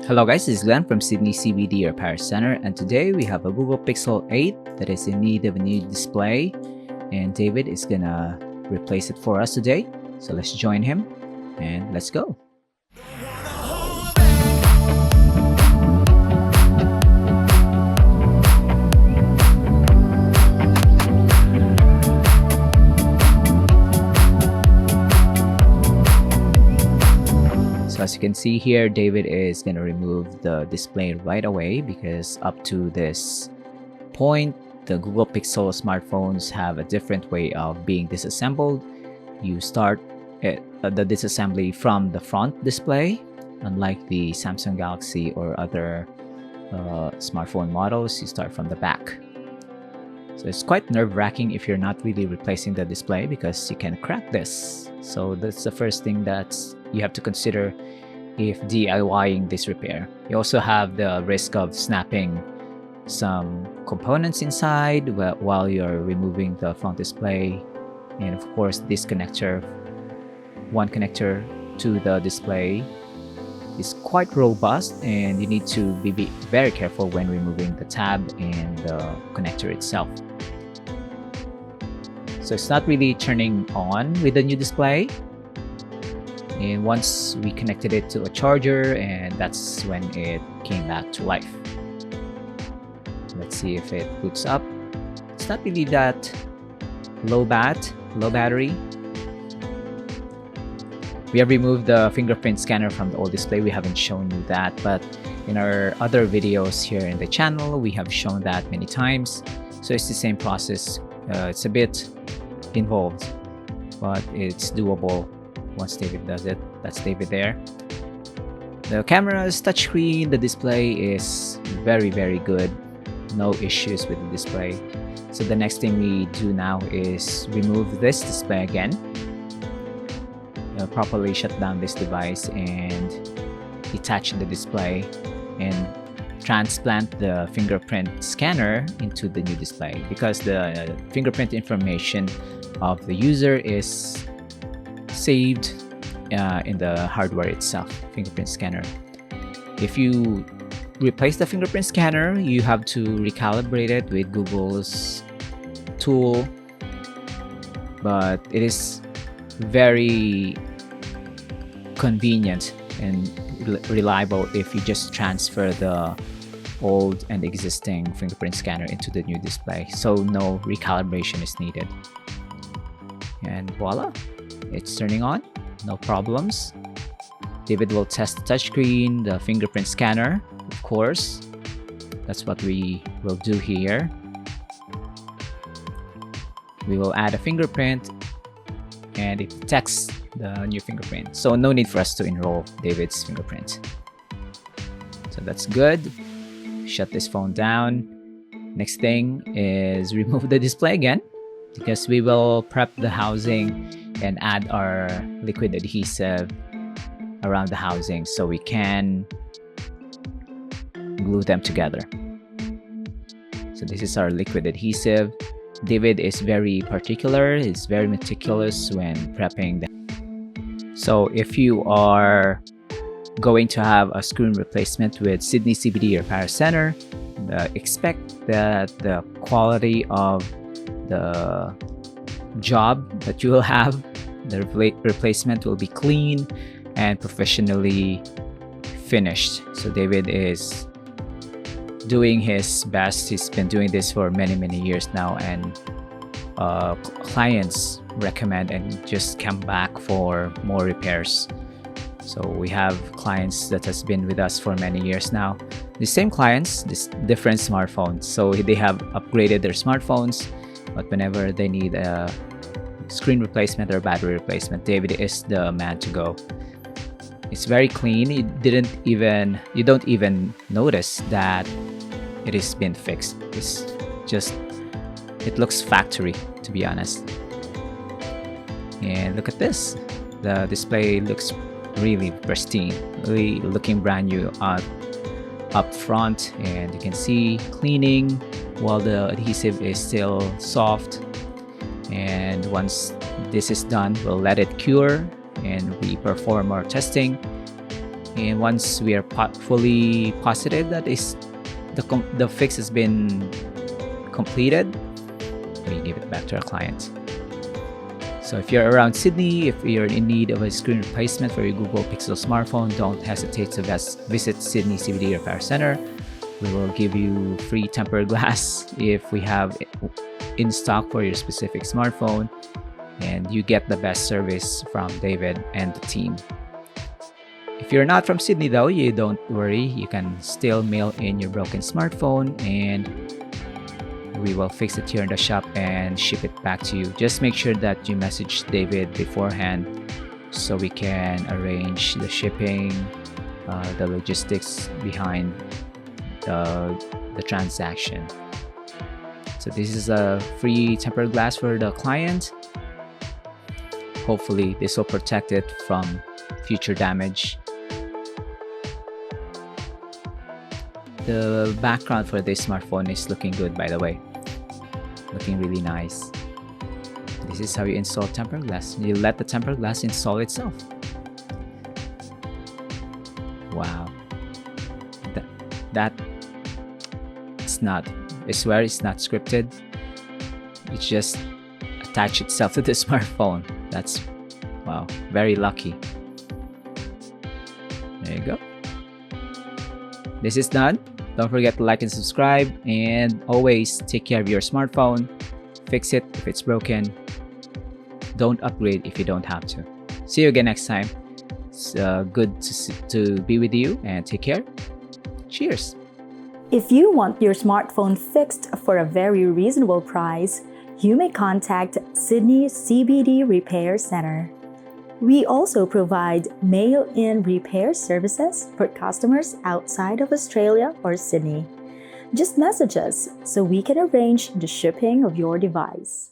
Hello guys, this is Glenn from Sydney CBD Repair Centre, and today we have a Google Pixel 8 that is in need of a new display, and David is gonna replace it for us today. So let's join him and let's go. So as you can see here, David is going to remove the display right away because up to this point, the Google Pixel smartphones have a different way of being disassembled. You start the disassembly from the front display, unlike the Samsung Galaxy or other smartphone models, you start from the back. So it's quite nerve-wracking if you're not really replacing the display because you can crack this. So that's the first thing that you have to consider if DIYing this repair. You also have the risk of snapping some components inside while you're removing the front display. And of course, this connector, one connector to the display, is quite robust, and you need to be very careful when removing the tab and the connector itself. So it's not really turning on with the new display. And once we connected it to a charger, and that's when it came back to life. Let's see if it boots up. It's not really that low battery. We have removed the fingerprint scanner from the old display. We haven't shown you that, but in our other videos here in the channel, we have shown that many times. So it's the same process. It's a bit involved, but it's doable once David does it. That's David there. The camera's touchscreen, the display is very good. No issues with the display. So the next thing we do now is remove this display again. Properly shut down this device and detach the display and transplant the fingerprint scanner into the new display, because the fingerprint information of the user is saved in the hardware itself, fingerprint scanner. If you replace the fingerprint scanner, you have to recalibrate it with Google's tool, but it is very convenient and reliable if you just transfer the old and existing fingerprint scanner into the new display. So no recalibration is needed. And voila, it's turning on, no problems. David will test the touchscreen, the fingerprint scanner, of course. That's what we will do here. We will add a fingerprint and it detects the new fingerprint. So no need for us to enroll David's fingerprint. So that's good. Shut this phone down. Next thing is remove the display again, because we will prep the housing and add our liquid adhesive around the housing so we can glue them together. So this is our liquid adhesive. David is very particular, he's very meticulous when prepping them. So if you are going to have a screw replacement with Sydney CBD Repair Centre, expect that the quality of the job that you will have, the replacement will be clean and professionally finished. So David is doing his best. He's been doing this for many years now, and clients recommend and just come back for more repairs. So we have clients that has been with us for many years now. The same clients, different smartphones. So they have upgraded their smartphones, but whenever they need a screen replacement or battery replacement, David is the man to go. It's very clean. You don't even notice that it has been fixed. It looks factory, to be honest. And look at this. The display looks really pristine, really looking brand new up front, and you can see cleaning while the adhesive is still soft. And once this is done, we'll let it cure and we perform our testing. And once we are fully positive that the fix has been completed, we give it back to our client. So if you're around Sydney, if you're in need of a screen replacement for your Google Pixel smartphone, don't hesitate to visit Sydney CBD Repair Centre. We will give you free tempered glass if we have in stock for your specific smartphone, and you get the best service from David and the team. If you're not from Sydney though, you don't worry, you can still mail in your broken smartphone and we will fix it here in the shop and ship it back to you. Just make sure that you message David beforehand so we can arrange the shipping, the logistics behind the transaction. So this is a free tempered glass for the client. Hopefully this will protect it from future damage. The background for this smartphone is looking good, by the way. Looking really nice. This is how you install tempered glass. You let the tempered glass install itself. Wow. I swear it's not scripted. It just attached itself to the smartphone. That's, wow, very lucky. There you go. This is done. Don't forget to like and subscribe, and always take care of your smartphone. Fix it if it's broken. Don't upgrade if you don't have to. See you again next time. It's good to be with you, and take care. Cheers. If you want your smartphone fixed for a very reasonable price, you may contact Sydney CBD Repair Centre. We also provide mail-in repair services for customers outside of Australia or Sydney. Just message us so we can arrange the shipping of your device.